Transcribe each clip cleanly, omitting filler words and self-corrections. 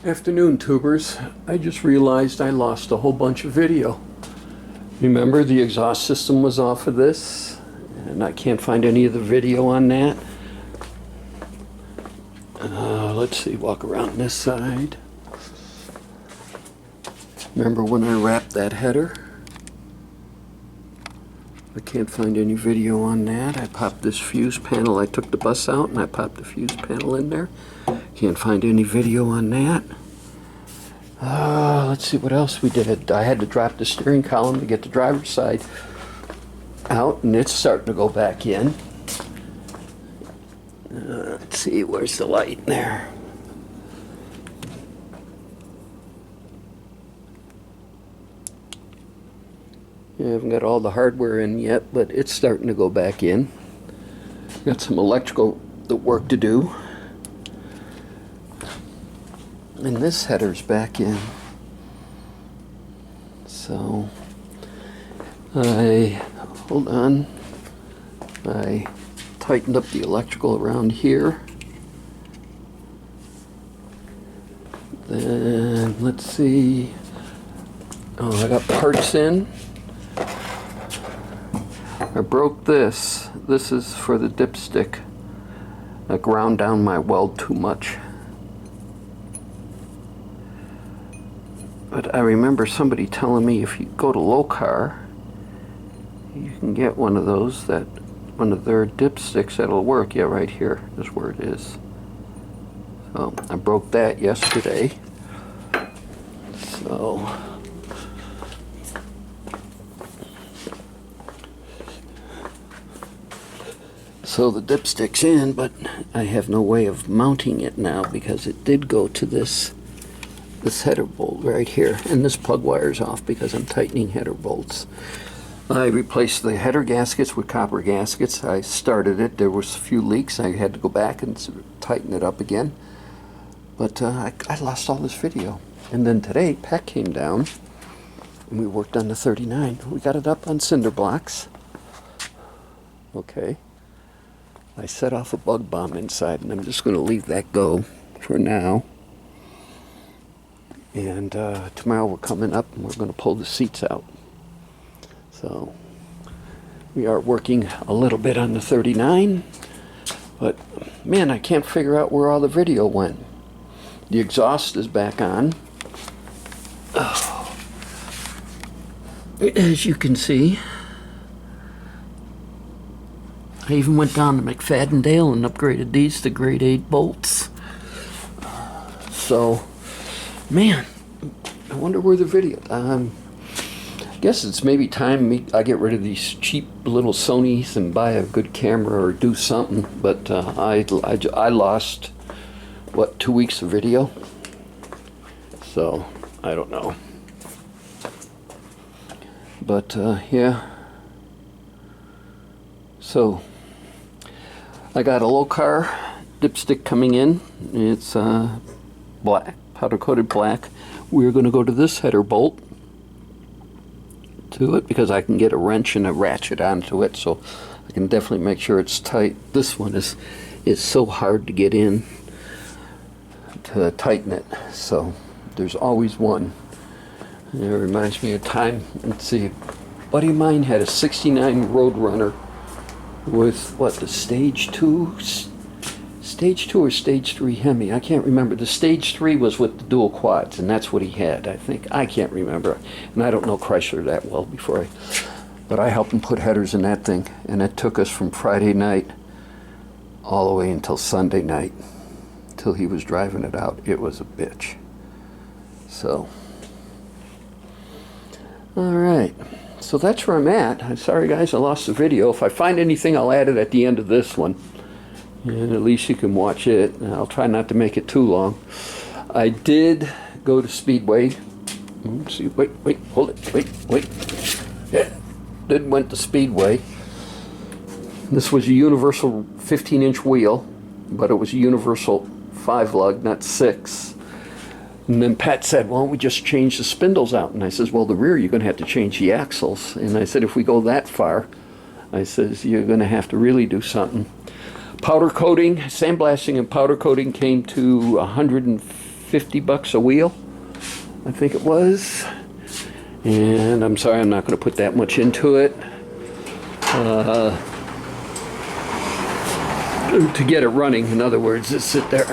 Afternoon, tubers. I just realized I lost a whole bunch of video. Remember, the exhaust system was off of this, and I can't find any of the video on that. Let's see, walk around this side. Remember when I wrapped that header? I can't find any video on that. I popped this fuse panel. I took the bus out and I popped the fuse panel in there. Can't find any video on that. Let's see what else we did. I had to drop the steering column to get the driver's side out, and it's starting to go back in. Let's see, where's the light there? I haven't got all the hardware in yet, but it's starting to go back in. Got some electrical work to do. And this header's back in. So, hold on. I tightened up the electrical around here. Then, let's see. Oh, I got parts in. I broke this. This is for the dipstick. I ground down my weld too much. But I remember somebody telling me if you go to Locar, you can get one of those, one of their dipsticks that'll work. Yeah, right here is where it is. So I broke that yesterday. So the dipstick's in, but I have no way of mounting it now because it did go to this header bolt right here, and this plug wire's off because I'm tightening header bolts. I replaced the header gaskets with copper gaskets. I started it. There was a few leaks. I had to go back and tighten it up again. But I lost all this video. And then today, Pat came down, and we worked on the 39. We got it up on cinder blocks. Okay. I set off a bug bomb inside, and I'm just going to leave that go for now. And tomorrow we're coming up and we're going to pull the seats out. So we are working a little bit on the 39, but man, I can't figure out where all the video went. The exhaust is back on. Oh. As you can see, I even went down to McFadden-Dale and upgraded these to grade 8 bolts. So, man, I wonder where the video. I guess it's maybe time I get rid of these cheap little Sonys and buy a good camera or do something. But I lost, what, 2 weeks of video? So, I don't know. But, yeah. So, I got a Locar dipstick coming in. It's black, powder-coated black. We're going to go to this header bolt to it because I can get a wrench and a ratchet onto it, so I can definitely make sure it's tight. This one is so hard to get in to tighten it, so there's always one. And it reminds me of time. Let's see, a buddy of mine had a 69 Roadrunner with what, the stage 2 or stage 3 Hemi, I can't remember. The stage 3 was with the dual quads, and that's what he had, I think. I can't remember, and I don't know Chrysler that well but I helped him put headers in that thing, and it took us from Friday night all the way until Sunday night, till he was driving it out. It was a bitch. So, all right. So that's where I'm at. I'm sorry, guys, I lost the video. If I find anything, I'll add it at the end of this one. And at least you can watch it. And I'll try not to make it too long. I did go to Speedway. Let's see, wait, hold it, wait. Yeah, went to Speedway. This was a universal 15-inch wheel, but it was a universal 5-lug, not 6. And then Pat said, well, we just change the spindles out. And I says, well, the rear, you're going to have to change the axles. And I said, if we go that far, I says, you're going to have to really do something. Powder coating, sandblasting and powder coating came to $150 50 bucks a wheel, I think it was. And I'm sorry, I'm not going to put that much into it. To get it running, in other words, just sit there.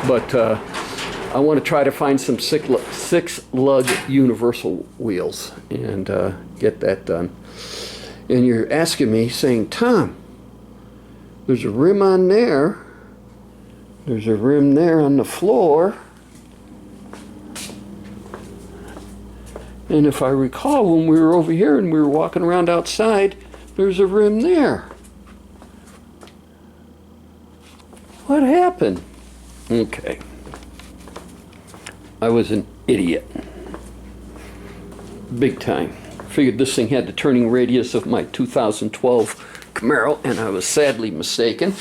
But I want to try to find some six lug universal wheels and get that done. And you're asking me, saying, Tom, there's a rim on there. There's a rim there on the floor. And if I recall, when we were over here and we were walking around outside, there's a rim there. What happened? Okay. I was an idiot. Big time. Figured this thing had the turning radius of my 2012 Camaro, and I was sadly mistaken.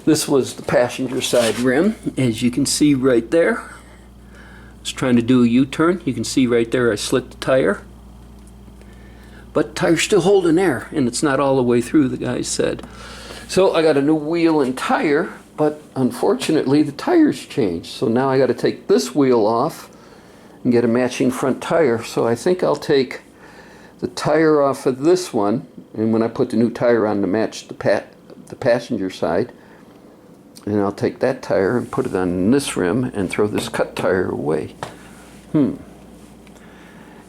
This was the passenger side rim, as you can see right there. I was trying to do a U-turn. You can see right there I slit the tire. But the tire's still holding air, and it's not all the way through, the guy said. So I got a new wheel and tire, but unfortunately the tire's changed. So now I got to take this wheel off and get a matching front tire. So I think I'll take the tire off of this one, and when I put the new tire on to match the passenger side, and I'll take that tire and put it on this rim and throw this cut tire away. And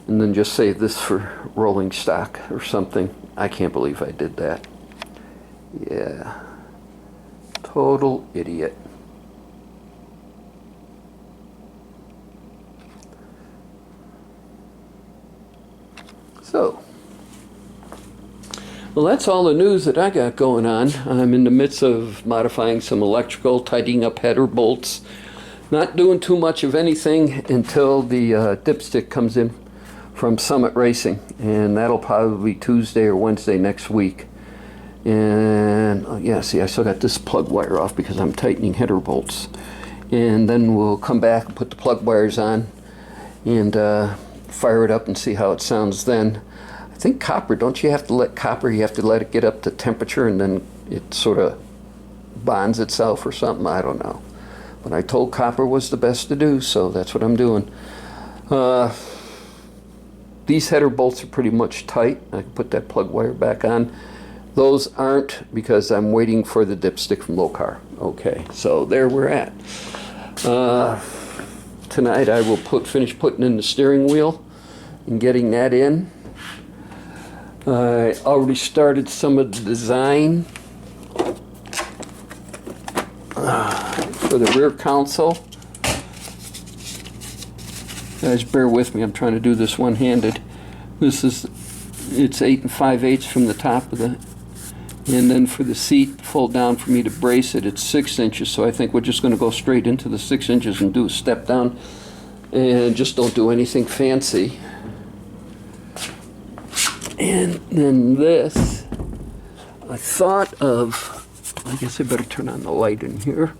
then just save this for rolling stock or something. I can't believe I did that. Yeah. Total idiot. So, well, that's all the news that I got going on. I'm in the midst of modifying some electrical, tidying up header bolts. Not doing too much of anything until the dipstick comes in from Summit Racing, and that'll probably be Tuesday or Wednesday next week. And yeah, see, I still got this plug wire off because I'm tightening header bolts. And then we'll come back and put the plug wires on and fire it up and see how it sounds then. I think copper, don't you have to let copper, you have to let it get up to temperature and then it sort of bonds itself or something? I don't know. But I told copper was the best to do, so that's what I'm doing. These header bolts are pretty much tight. I can put that plug wire back on. Those aren't, because I'm waiting for the dipstick from Lokar. Okay, so there we're at. Tonight I will finish putting in the steering wheel and getting that in. I already started some of the design for the rear console. Guys, bear with me. I'm trying to do this one-handed. It's 8 5/8 from the top of the, and then for the seat fold down for me to brace it, it's 6 inches. So I think we're just going to go straight into the 6 inches and do a step down, and just don't do anything fancy. And then this, I thought of, I guess I better turn on the light in here.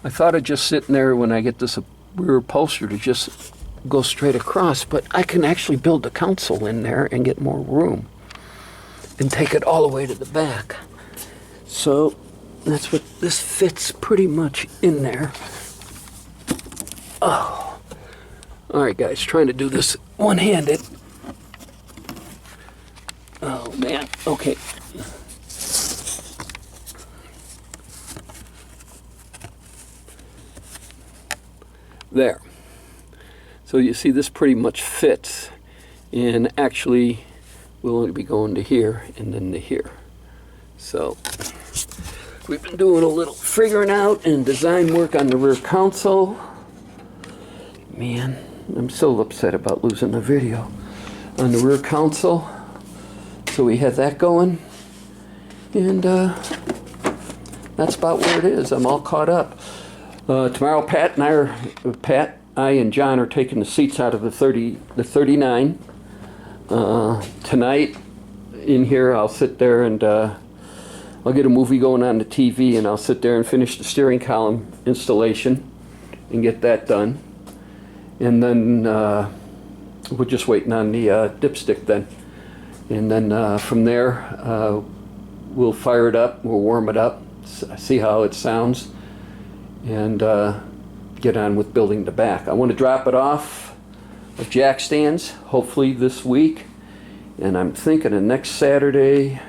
I thought of just sitting there when I get this rear upholstery to just go straight across, but I can actually build the console in there and get more room and take it all the way to the back. So that's what this fits pretty much in there. Oh. All right, guys, trying to do this one-handed. Oh, man. Okay. There. So you see this pretty much fits, and actually we'll only be going to here and then to here. So we've been doing a little figuring out and design work on the rear console. Man, I'm so upset about losing the video on the rear console. So we had that going, and that's about where it is. I'm all caught up. Tomorrow, Pat, I and John are taking the seats out of the 39. Tonight, in here, I'll sit there and I'll get a movie going on the TV, and I'll sit there and finish the steering column installation and get that done. And then we're just waiting on the dipstick then. And then from there, we'll fire it up, we'll warm it up, see how it sounds, and get on with building the back. I want to drop it off of jack stands, hopefully this week, and I'm thinking the next Saturday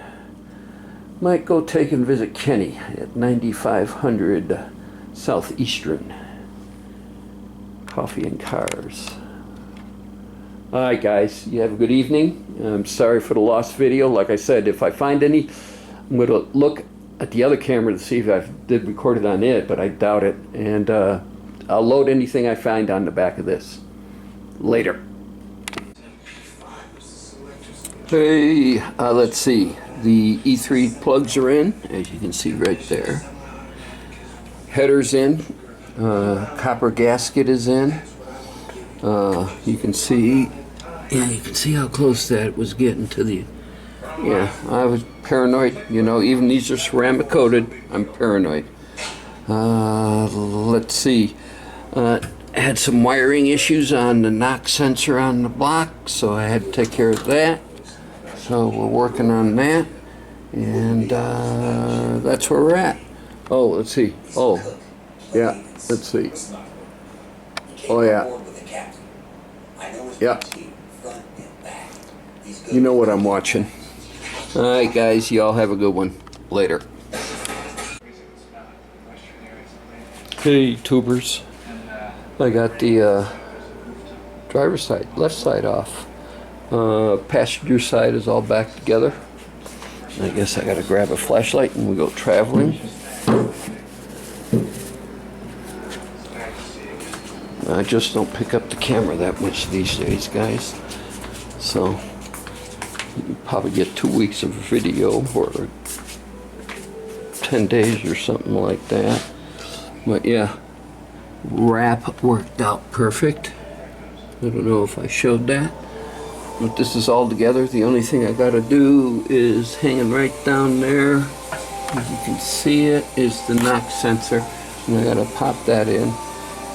might go take and visit Kenny at 9500 Southeastern. Coffee and Cars. Alright guys, you have a good evening. I'm sorry for the lost video. Like I said, if I find any, I'm going to look at the other camera to see if I did record it on it, but I doubt it. And I'll load anything I find on the back of this. Later. Hey, let's see. The E3 plugs are in, as you can see right there. Header's in. Copper gasket is in. You can see, yeah, you can see how close that was getting to the, yeah, I was paranoid, you know, even these are ceramic coated, I'm paranoid. Let's see, had some wiring issues on the knock sensor on the block, so I had to take care of that. So we're working on that, and that's where we're at. Oh, let's see, oh, yeah, let's see. Oh yeah. Yeah. You know what I'm watching. Alright guys, y'all have a good one. Later. Hey tubers. I got the driver's side, left side off. Passenger side is all back together. I guess I gotta grab a flashlight and we go traveling. I just don't pick up the camera that much these days, guys. So, you can probably get 2 weeks of video or 10 days or something like that. But yeah, wrap worked out perfect. I don't know if I showed that. But this is all together. The only thing I gotta do is hanging right down there. As you can see it, is the knock sensor. And I gotta pop that in.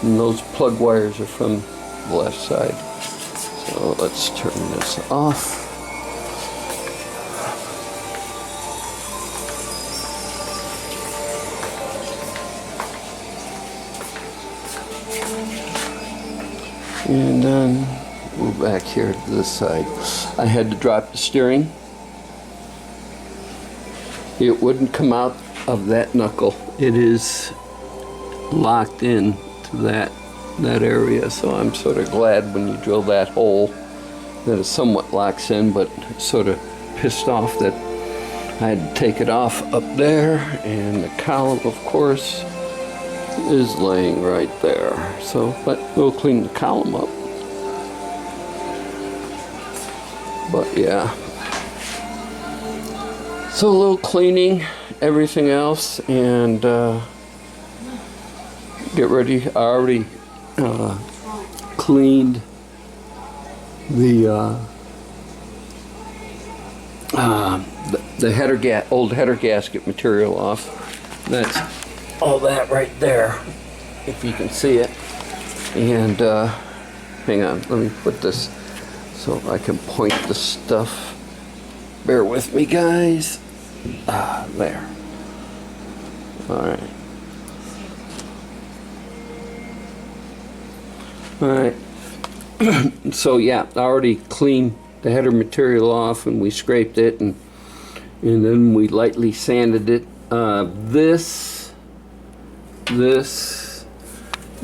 And those plug wires are from the left side. So let's turn this off. And then we're back here to this side. I had to drop the steering. It wouldn't come out of that knuckle. It is locked in that area, so I'm sort of glad when you drill that hole that it somewhat locks in, but sort of pissed off that I had to take it off up there, and the column of course is laying right there. So, but we'll clean the column up. But yeah, so a little cleaning, everything else, and get ready. I already cleaned the old header gasket material off. That's all that right there, if you can see it. And hang on, let me put this so I can point the stuff. Bear with me, guys. There. All right. Alright, so yeah, I already cleaned the header material off and we scraped it and then we lightly sanded it. This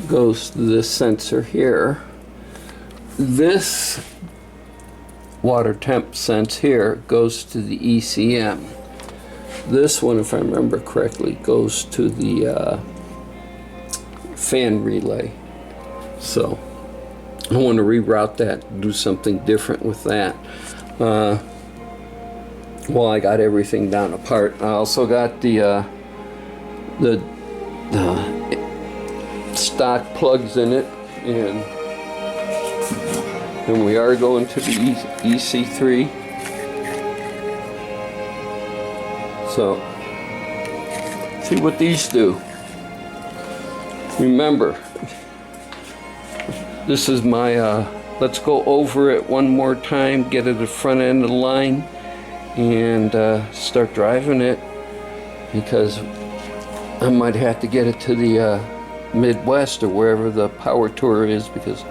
goes to this sensor here. This water temp sense here goes to the ECM. This one, if I remember correctly, goes to the fan relay. So I want to reroute that, do something different with that. Well, I got everything down apart. I also got the stock plugs in it, and we are going to the EC3. So, see what these do. Remember, this is my, let's go over it one more time, get it at the front end of the line, and start driving it, because I might have to get it to the Midwest or wherever the power tour is, because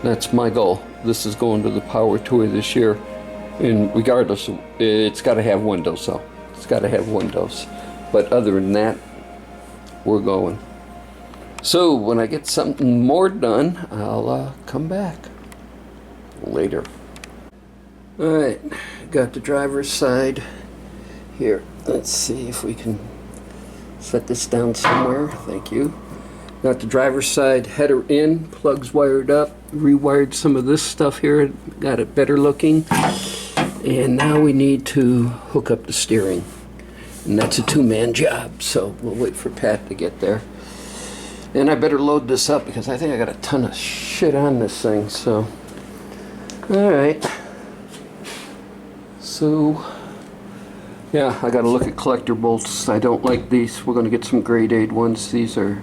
that's my goal. This is going to the power tour this year, and regardless, it's got to have windows though. It's got to have windows. But other than that, we're going. So when I get something more done, I'll come back later. All right, got the driver's side here. Let's see if we can set this down somewhere. Thank you. Got the driver's side header in, plugs wired up, rewired some of this stuff here, got it better looking. And now we need to hook up the steering. And that's a two-man job, so we'll wait for Pat to get there. And I better load this up because I think I got a ton of shit on this thing, so. All right. So, yeah, I gotta look at collector bolts. I don't like these. We're gonna get some grade 8 ones. These are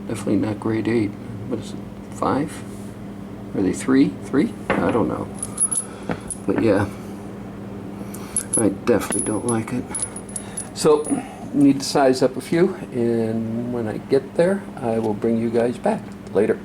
definitely not grade 8. What is it, 5? Are they 3? 3? I don't know. But yeah, I definitely don't like it. So, need to size up a few, and when I get there, I will bring you guys back later.